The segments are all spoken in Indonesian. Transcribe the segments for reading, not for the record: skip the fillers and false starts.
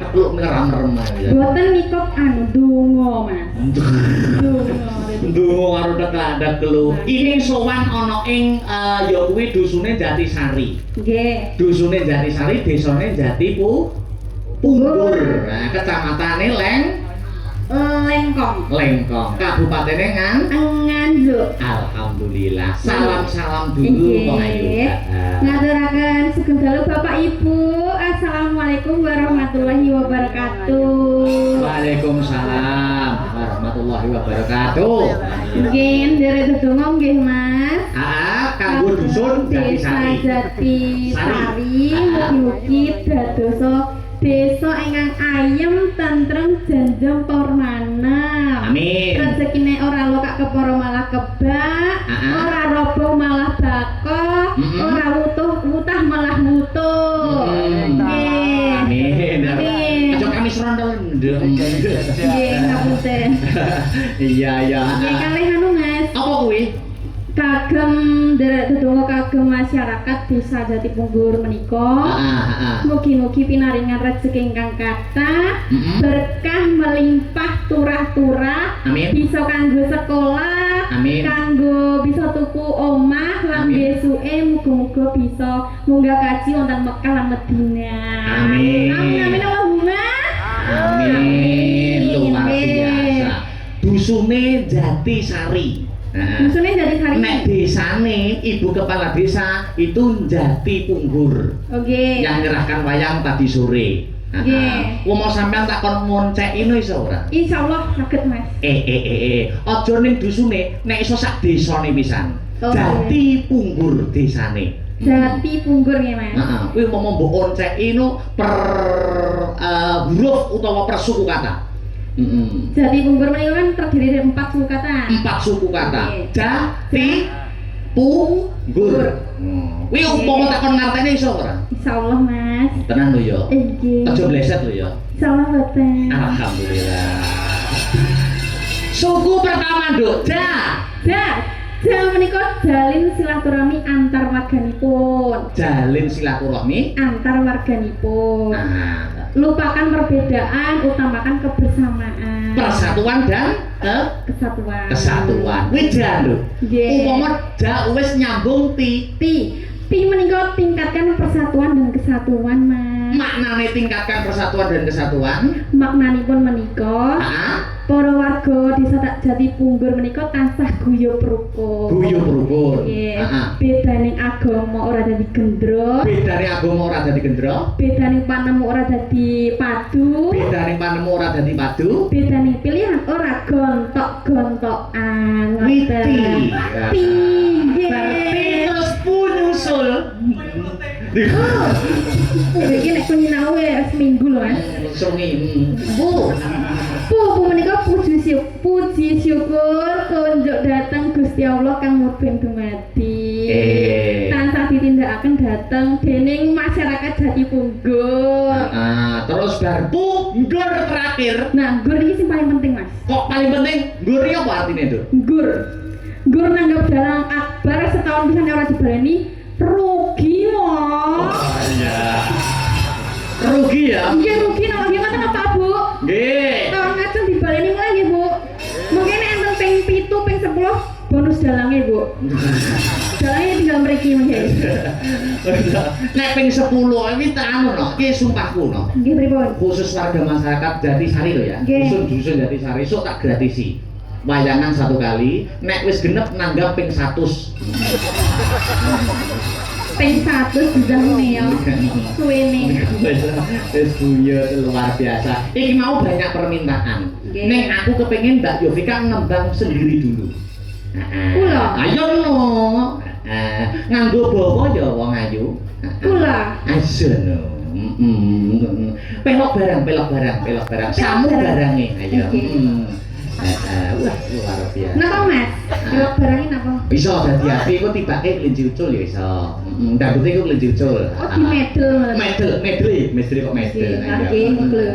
Kepluk merem-merem ya. Boten nikop anu donga, Mas. Ndonga karo tekandak kelu. Ini sowan ana ing ya kuwi dusune Jatisari. Nggih. Dusune Jatisari, desane Jatipu Punggur. Nah, kecamatane Lengkong. Lengkong. Kabupatene Nganjuk. Alhamdulillah. Salam-salam dulu Kang Ayu. Ngaturaken sugeng dalu Bapak Ibu. Assalamualaikum warahmatullahi wabarakatuh. Waalaikumsalam warahmatullahi wabarakatuh. Nggih, nderek dedonga nggih, Mas. Kanggo dusun Desa Jatisari, mugi-mugi dadosa desa ingkang ayem, tentrem, janjang pormana. Amin. Rezekine ora lokak kepara malah kebak, ora roboh malah bakok, ora wutah malah wutuh. Nggih. Amin. Aja kami serondol. Nggih, ngapunten. Iya. Nggih, kalih anu, Mas. Apa kuwi? Kagem nderek dedonga kagem masyarakat Desa Jatipunggur menika. Mugi-mugi pinaringan rezeki ingkang kathah, berkah melimpah turah-turah, bisa kanggo sekolah, kanggo bisa tuku omah lan besuke muga-muga bisa munggah kaji wonten Mekah lan Madinah. Amin. Amin Allahumma. Amin. Luar biasa. Dusune Jatisari. Dusune Jatisari. Nek desane ibu kepala desa itu Jatipunggur. Oke. Yang nyerahkan wayang tadi sore. Nggih. Mau sampean tak kon ngoncekino iso ora? Insyaallah saged, Mas. Aja ning dusune, nek iso sak desane pisan. Oh, Jatipunggur desane. Jatipunggur nggih, Mas. Heeh, kuwi mau mbok oncekino per huruf utawa per suku kata. Jatipunggur menika kan terdiri dari 4 suku kata. 4 suku kata. Jatipunggur. Kuwi umpama takon ngartene iso ora? Insyaallah, Mas. Tenan lho ya. Nggih. Aja bleset lho ya. Insyaallah boten. Alhamdulillah. Suku pertama, Nduk. Menika jalin silaturahmi antar warganipun. Jalin silaturahmi antar warganipun. Lupakan perbedaan, utamakan kebersamaan. Persatuan dan kesatuan. Kuwi ja lho. Umpama ja wis nyambung ti menika tingkatkan persatuan dan kesatuan, Mas. Maknane tingkatkan persatuan dan kesatuan. Maknanipun menika para warga Desa Jatipunggur menika tansah guyub rukun. Guyub rukun. Bedaning agama ora dadi gendro. Bedane agama ora dadi gendro. Bedaning panemu ora dadi padu. Bedaning panemu ora dadi padu. Bedaning pilihan ora gontok-gontokan. Witi. Piye? Terus punyusul. Iki nek nyinau seminggu lho, Mas. Sungi. Bu menika puji syukur tunjuk dateng Gusti Allah kang mubeng dumadi. Tansah ditindakaken dateng dening masyarakat Jatipunggur. Terus bar punggur terakhir. Nah, gur ini sing paling penting, Mas. Kok paling penting? Gur iki apa artine, Nduk? Gur nanggap dalang akbar setahun pisan ora dibaleni rugi loh. Iya. Rugi ya? Iya rugi, nah gimana apa Bu? Nggih. Tahun ngajeng dibaleni mulai ya Bu. Mungkin enten ping 7, ping 10 bonus dalangnya Bu. Dalangnya tinggal mriki mungkin. Nek ping 10 iki tak anu no, iki sumpahku no. Nggih pripun? Khusus warga masyarakat Jatisari lho ya. Dusun Jatisari sok tak gratisi. Wayangan 1 kali, nek wis genep nanggap ping 100. Ping 100 dijahne ya. Suwene. Wis buyut luar biasa. Iki mau banyak permintaan. Nek aku kepengin Mbak Yovika ngembang sendiri dulu. Kula. Ayo no. Nganggo bawa ya wong ayu. Kula. Asono. Pelok barang. Samu barange. Ayo. Wah, luar biasa. Napa Mas? Pelok barangnya napa? Bisa dadi api kok tibake kelinci ucul ya iso. Ndangdute kok kelinci ucul. Oh, di Medel kok medel. Nggih, nggih.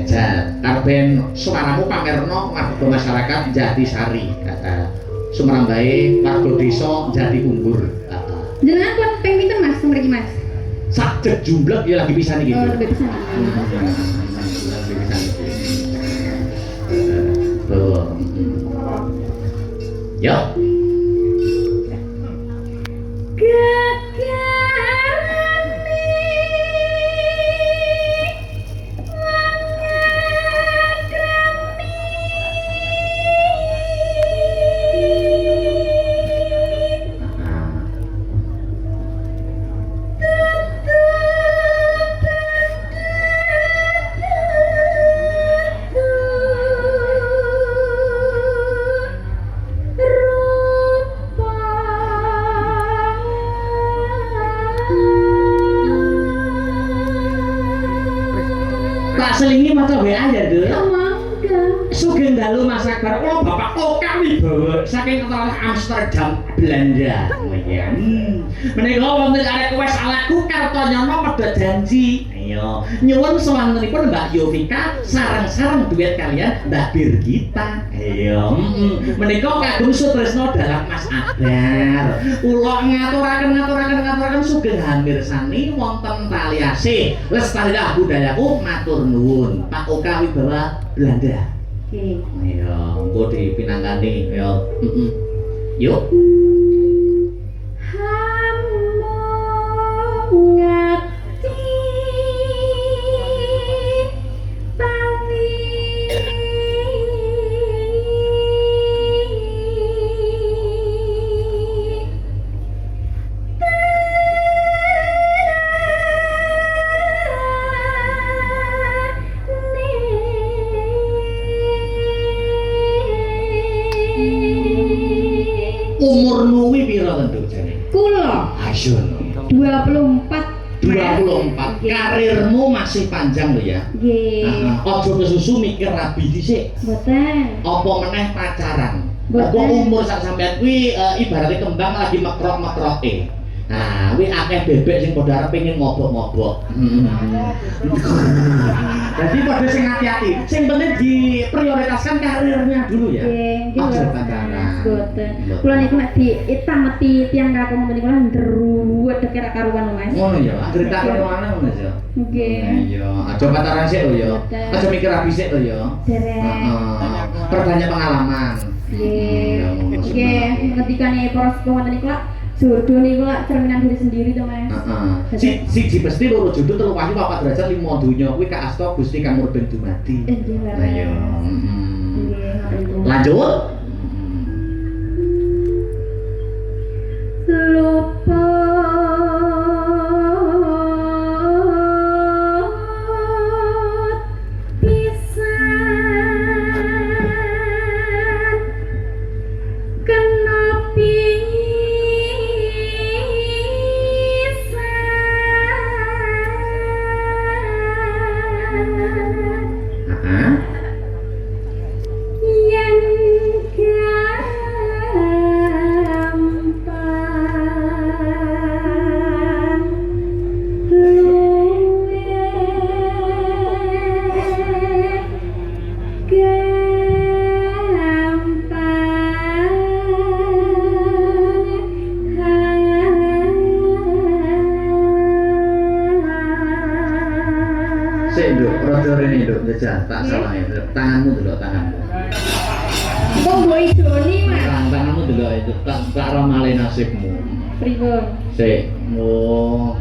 Ya, karben sumaramu pamerno warga masyarakat Jatisari. Sumarambae warga desa Jatipunggur. Jenengan pun ping pinten Mas mriki Mas? sak jumblek ya lagi pisan iki. Oh, lebih bisa. Lagi pisan. Tuh. Yo. Selingi maca WA ya, Dul. Sugeng dalu Mas Akbar. Oh, Bapak Oka Wibowo saking Amsterdam, Belanda. Oh iya. Menika wonten arek wis alaku Kartanyana medhot janji. Ayo, nyuwun swantenipun Mbak Yovika sareng-sareng duet kalian Mbak Birgita. Ayo, menika kagem sutresna dalam Mas Akbar. Kula ngaturaken sugeng hamirsani wonten tali asih lestarilah budayaku matur nuwun Pak Oka Wibowo Belanda. Oke. Ayo, engko dipinangkani ya. Yuk. Umur nuwi pira tentu jane? Kula Asyun 24. Karirmu masih panjang lho ya. Nggih. Aja kesusu mikir rabi dhisik. Mboten. Apa meneh pacaran. Mboten. Kok umur sak sampean kuwi ibaratnya kembang lagi mekrok-mekroke. Nah, kuwi akeh bebek sing padha arep pengin ngobok-ngobok. Jadi pada sing hati-hati, sing penting diprioritaskan karirnya dulu ya. Nggih, Aja pacaran. Mboten. Kula niku nek diitameti tiyang kakung menika kula ndruwet kira karuan Mas. Ngono ya, cerita karo mana Mas ya. Nggih. Iya, aja pacaran sik lho ya. Aja mikir rabi sik lho ya. Derek. Heeh. Perbanyak pengalaman. Nggih. Nggih, ketikane para sepuh wonten niku jodoh niku lak cerminan diri sendiri to Mas. Heeh. Siji mesti loro jodoh telu wahyu 4 derajat 5 donya kuwi kaasta Gusti kang murben dumadi. Nggih, Mas. Ayo. Nggih, Lanjut. lupa pisan kena pisan yen gampang luwih gampang. Sik nduk, rada rene nduk, jajal tak salah ya. Tanganmu delok tanganmu. Kok mbok idoni, Mas? Tanganmu delok itu tak ramale nasibmu. Pripun? Sik. Oh.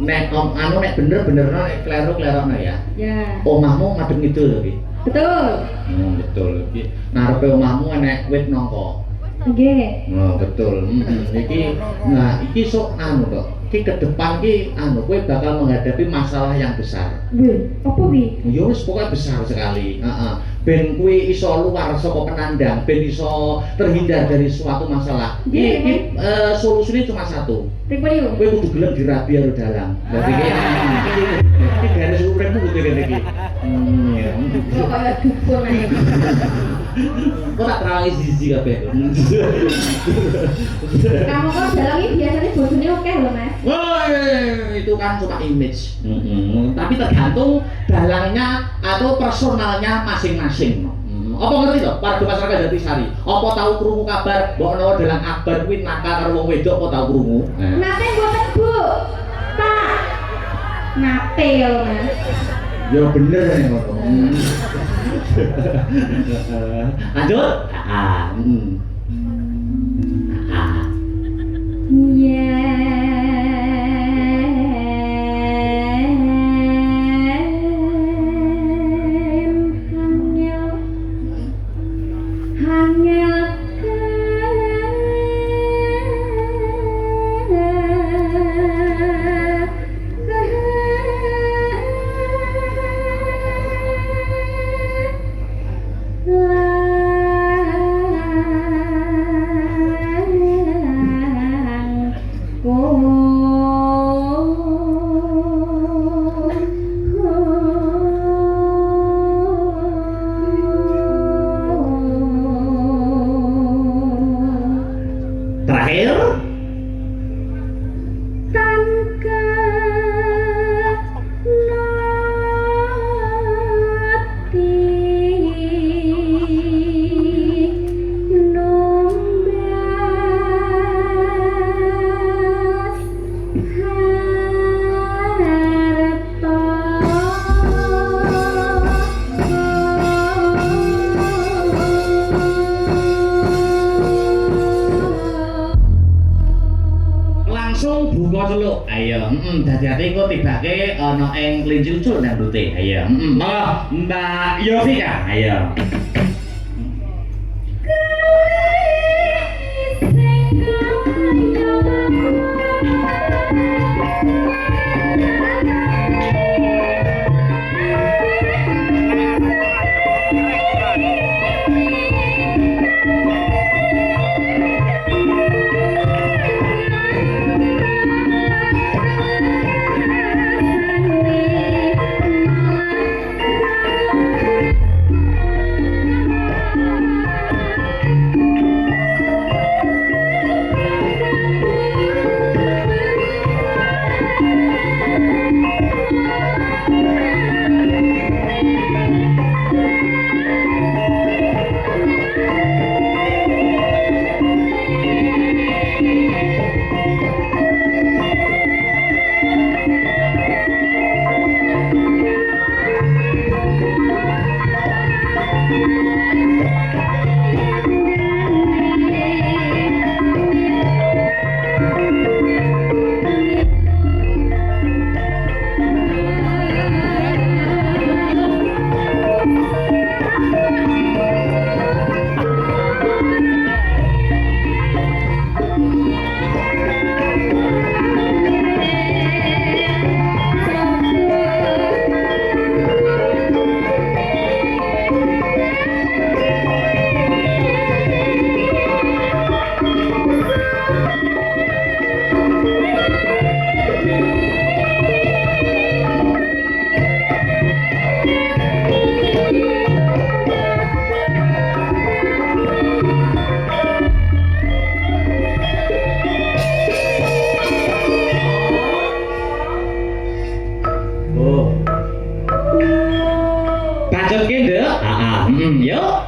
Nek anu nek bener-benerno nek kleru-klerokno ya. Ya. Omahmu madhep ngidul lho iki. Betul. Betul iki. Ngarepe omahmu enek wit nangka. Nggih. Oh, betul. Iki iki sok anu kok. Iki ke depan ki anu kowe bakal menghadapi masalah yang besar. Wih, apa wi? Ya wis pokoknya besar sekali. Heeh. Ben kuwi iso luar saka penandang, ben iso terhindar dari suatu masalah. Iki solusine cuma satu. Pripun yo? Kowe kudu gelem dirabi karo dalang. Dadi iki garis uripmu kudu ngene iki. Ya. Kok kaya dukun ae. Kok tak terangi siji kabeh. Kamu kok dalang ini biasanya bojone oke lho, Mas. Wah, itu kan cuma image. Tapi tergantung dalangnya atau personalnya masing-masing. Apa ngerti toh? Warga masyarakat Jatisari. Apa tahu krungu kabar mbok menawa dalang Akbar kuwi nakal karo wong wedok apa tahu krungu? Nate mboten, Bu. Pak. Nate kalau Mas. Ya bener nih ngono. Lanjut. Terakhir. Langsung buka celuk. Ayo, dadi-dadi engko tibake ana ing kelinci lucu nang ndute. Ayo, Mbak Yovika. Ayo. Yuk.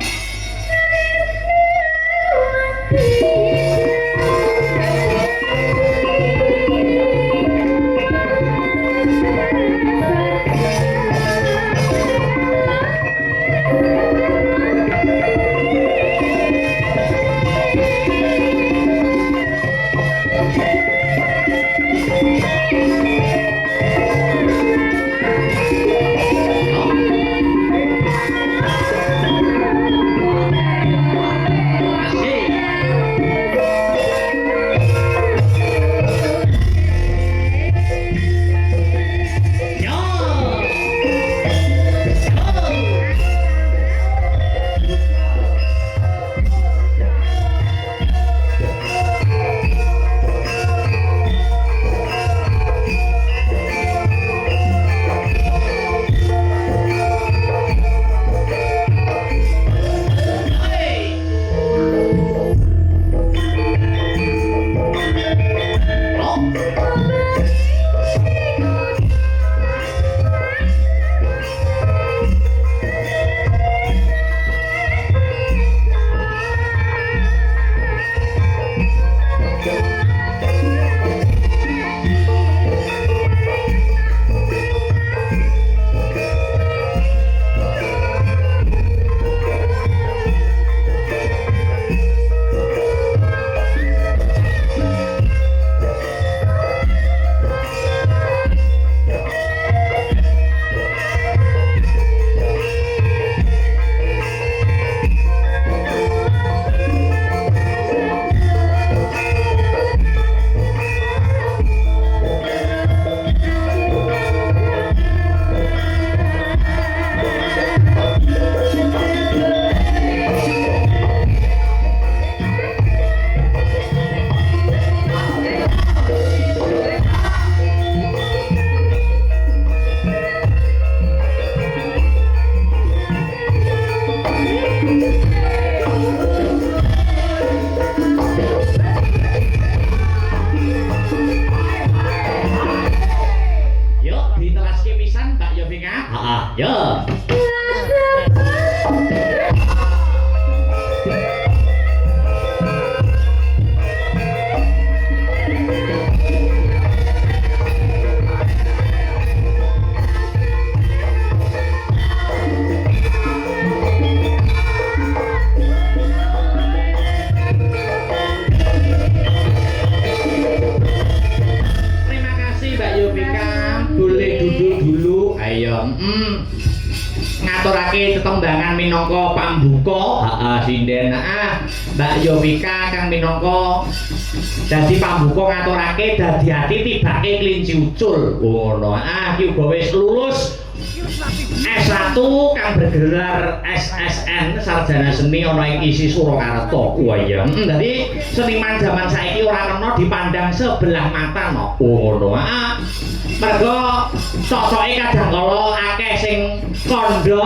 ngaturake tetembangan minangka pambuka sinden Mbak Yovika kang minangka dadi pambuka ngaturake dadi ati tibake kelinci ucul ngono ki uga wis lulus S1 kang bergelar SSN sarjana seni ana ing isi Surakarta iya dadi seniman zaman saiki ora kena dipandang sebelah mata no ngono mergo cocoke kadang kala akeh sing kandha